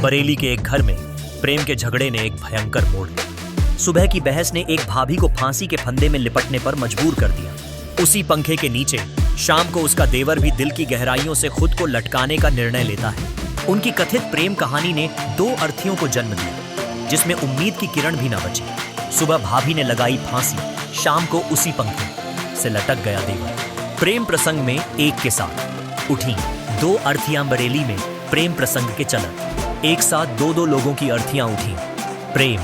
बरेली के एक घर में प्रेम के झगड़े ने एक भयंकर मोड़ लिया। सुबह की बहस ने एक भाभी को फांसी के फंदे में लिपटने पर मजबूर कर दिया। उसी पंखे के नीचे शाम को उसका देवर भी दिल की गहराइयों से खुद को लटकाने का निर्णय लेता है। उनकी कथित प्रेम कहानी ने दो अर्थियों को जन्म दिया, जिसमें उम्मीद की किरण भी न बची। सुबह भाभी ने लगाई फांसी, शाम को उसी पंखे से लटक गया देवर। प्रेम प्रसंग में एक के साथ उठी दो अर्थियां। बरेली में प्रेम प्रसंग के चलते एक साथ दो लोगों की अर्थियां उठी। प्रेम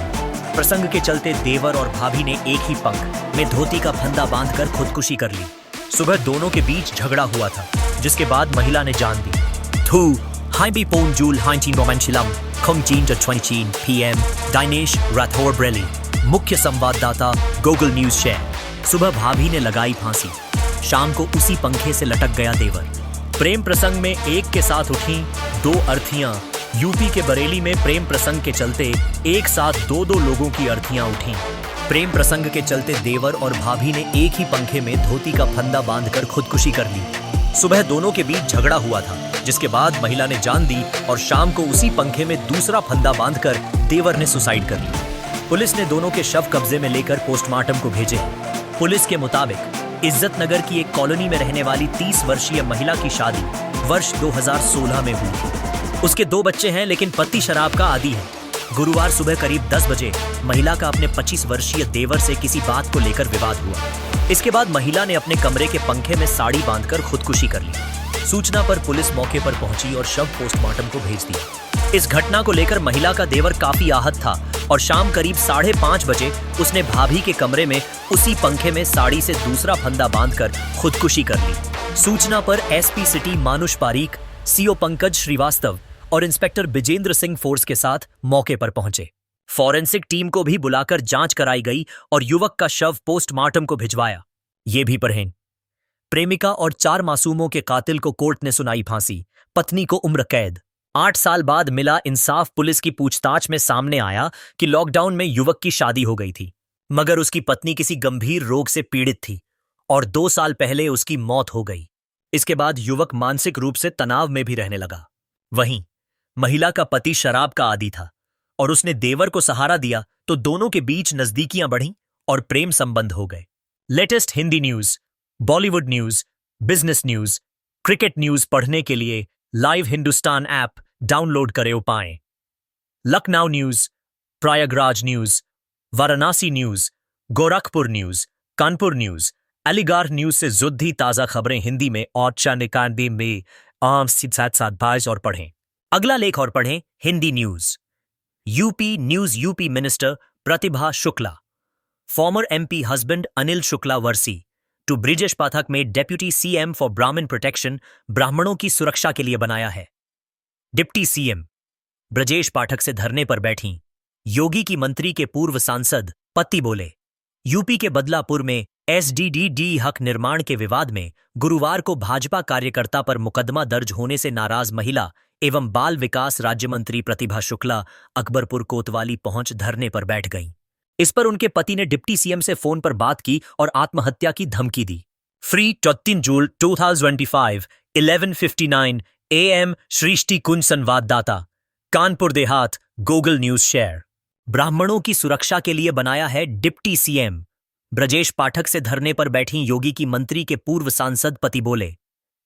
प्रसंग के चलते देवर और भाभी ने एक ही पंख में धोती का फंदा बांधकर खुदकुशी कर ली। सुबह दोनों के बीच झगड़ा हुआ था, जिसके बाद महिला ने जान दी। थू हाइबी पोंजूल 19 PM दाइनेश राठौर बरेली, मुख्य संवाददाता गूगल न्यूज शेयर। सुबह भाभी ने लगाई फांसी, शाम को उसी पंखे से लटक गया देवर। प्रेम प्रसंग में एक के साथ उठी दो अर्थियां। यूपी के बरेली में प्रेम प्रसंग के चलते एक साथ दो लोगों की अर्थियां उठी। प्रेम प्रसंग के चलते देवर और भाभी ने एक ही पंखे में धोती का फंदा बांधकर खुदकुशी कर ली। सुबह दोनों के बीच झगड़ा हुआ था, जिसके बाद महिला ने जान दी और शाम को उसी पंखे में दूसरा फंदा बांधकर देवर ने सुसाइड कर ली। पुलिस ने दोनों के शव कब्जे में लेकर पोस्टमार्टम को भेजे। पुलिस के मुताबिक इज्जत नगर की एक कॉलोनी में रहने वाली 30 वर्षीय महिला की शादी वर्ष 2016 में हुई थी। उसके 2 बच्चे हैं, लेकिन पति शराब का आदी है। गुरुवार सुबह करीब 10 बजे महिला का अपने 25 वर्षीय देवर से किसी बात को लेकर विवाद हुआ। इसके बाद महिला ने अपने कमरे के पंखे में साड़ी बांधकर खुदकुशी कर ली। सूचना पर पुलिस मौके पर पहुंची और शव पोस्टमार्टम को भेज दिया। इस घटना को लेकर महिला का देवर काफी आहत था और शाम करीब 5:30 बजे उसने भाभी के कमरे में उसी पंखे में साड़ी से दूसरा फंदा बांधकर खुदकुशी कर ली। सूचना पर एसपी सिटी मानुष पारीक, सीओ पंकज श्रीवास्तव और इंस्पेक्टर बिजेंद्र सिंह फोर्स के साथ मौके पर पहुंचे। फॉरेंसिक टीम को भी बुलाकर जांच कराई गई और युवक का शव पोस्टमार्टम को भिजवाया। ये भी पढ़ें। प्रेमिका और 4 मासूमों के कातिल को कोर्ट ने सुनाई फांसी, पत्नी को उम्र कैद। 8 साल बाद मिला इंसाफ। पुलिस की पूछताछ में सामने आया कि लॉकडाउन में युवक की शादी हो गई थी, मगर उसकी पत्नी किसी गंभीर रोग से पीड़ित थी और 2 साल पहले उसकी मौत हो गई। इसके बाद युवक मानसिक रूप से तनाव में भी रहने लगा। वहीं महिला का पति शराब का आदी था और उसने देवर को सहारा दिया, तो दोनों के बीच नजदीकियां बढ़ीं और प्रेम संबंध हो गए। Latest Hindi news, Bollywood news, business news, cricket news पढ़ने के लिए लाइव हिंदुस्तान ऐप डाउनलोड करें। पाएं Lucknow news, Prayagraj news, Varanasi news, Gorakhpur news, Kanpur news, Aligarh news से जुद्दी ताजा खबरें हिंदी में और 4 में आम साथ भाज और पढ़ें। अगला लेख और पढ़ें Hindi news. UP minister Pratibha Shukla, former MP husband Anil Shukla versus to Brijesh Pathak में deputy CM for Brahmin protection, ब्राह्मणों की सुरक्षा के लिए बनाया है। डिप्टी CM ब्रजेश पाठक से धरने पर बैठी योगी की मंत्री के पूर्व सांसद पति बोले। यूपी के बदलापुर में SDDD हक निर्माण के विवाद में गुरुवार को भाजपा कार्यकर्ता पर मुकदमा दर्ज होने से नाराज महिला एवं बाल विकास राज्य मंत्री प्रतिभा शुक्ला अकबरपुर कोतवाली पहुंच धरने पर बैठ गईं। इस पर उनके पति ने डिप्टी CM से फोन पर बात की और आत्महत्या की धमकी दी। फ्री 3 जून 2025 11:59 AM सृष्टि कुंज संवाददाता, Kanpur Dehat, Google news share. ब्राह्मणों की सुरक्षा के लिए बनाया है डिप्टी CM। ब्रजेश पाठक से धरने पर बैठी योगी की मंत्री के पूर्व सांसद पति बोले।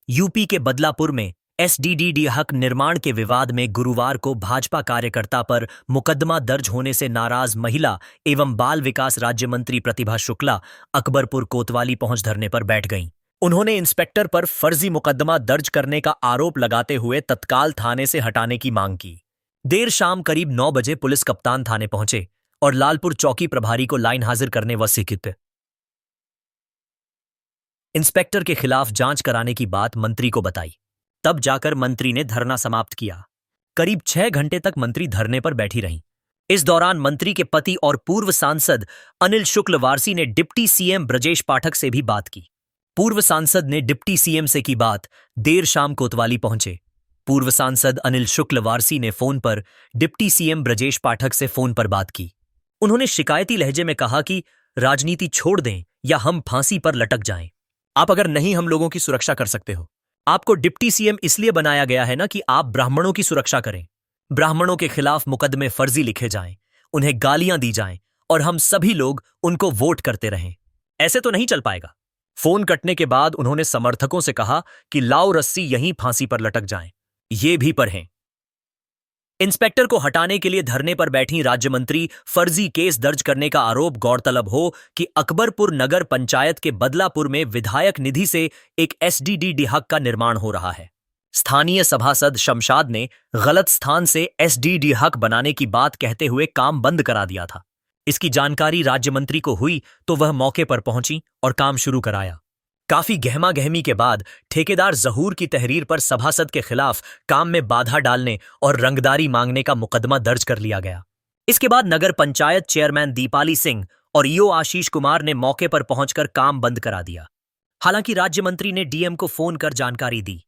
यूपी के बदलापुर में SDDD हक निर्माण के विवाद में गुरुवार को भाजपा कार्यकर्ता पर मुकदमा दर्ज होने से नाराज महिला एवं बाल विकास राज्य मंत्री प्रतिभा शुक्ला अकबरपुर कोतवाली पहुंच धरने पर बैठ गईं। उन्होंने इंस्पेक्टर पर फर्जी मुकदमा दर्ज करने का आरोप लगाते हुए तत्काल थाने से हटाने की मांग की। देर शाम करीब 9 बजे पुलिस कप्तान थाने पहुंचे और लालपुर चौकी प्रभारी को लाइन हाजिर करने वसीयत। इंस्पेक्टर के खिलाफ जांच कराने की बात मंत्री को बताई। तब जाकर मंत्री ने धरना समाप्त किया। करीब 6 घंटे तक मंत्री धरने पर बैठी रहीं। इस दौरान मंत्री के पति और पूर्व सांसद अनिल शुक्ल वारसी ने डिप्टी CM ब्रजेश पाठक से भी बात की। पूर्व सांसद ने डिप्टी CM से की बात। देर शाम कोतवाली पहुंचे। पूर्व सांसद अनिल शुक्ल वारसी ने फोन पर डिप्टी CM ब्रजेश पाठक से फोन पर बात की। उन्होंने शिकायती लहजे में कहा कि राजनीति छोड़ दें या हम फांसी पर लटक जाएं। आप अगर नहीं हम लोगों की सुरक्षा कर सकते हो। आपको डिप्टी CM इसलिए बनाया गया है ना कि आप ब्राह्मणों की सुरक्षा करें। ब्राह्मणों के खिलाफ मुकदमे फर्जी लिखे जाएं, उन्हें गालियां दी जाएं और हम सभी लोग उनको वोट करते रहें। ऐसे तो नहीं चल पाएगा। फोन कटने के बाद उन्होंने समर्थकों से कहा कि लाओ रस्सी यहीं फांसी पर लटक जाएं। ये भी पढ़ें। इंस्पेक्टर को हटाने के लिए धरने पर बैठी राज्य मंत्री फर्जी केस दर्ज करने का आरोप। गौरतलब हो कि अकबरपुर नगर पंचायत के बदलापुर में विधायक निधि से एक एसडीडी डिहक का निर्माण हो रहा है। स्थानीय सभासद शमशाद ने गलत स्थान से एसडीडी हक बनाने की बात कहते हुए काम बंद करा दिया था। इसकी जानकारी राज्य मंत्री को हुई तो वह मौके पर पहुंची और काम शुरू कराया। काफी गहमा गहमी के बाद ठेकेदार जहूर की तहरीर पर सभासद के खिलाफ काम में बाधा डालने और रंगदारी मांगने का मुकदमा दर्ज कर लिया गया। इसके बाद नगर पंचायत चेयरमैन दीपाली सिंह और ईओ आशीष कुमार ने मौके पर पहुंचकर काम बंद करा दिया। हालांकि राज्य मंत्री ने डीएम को फोन कर जानकारी दी।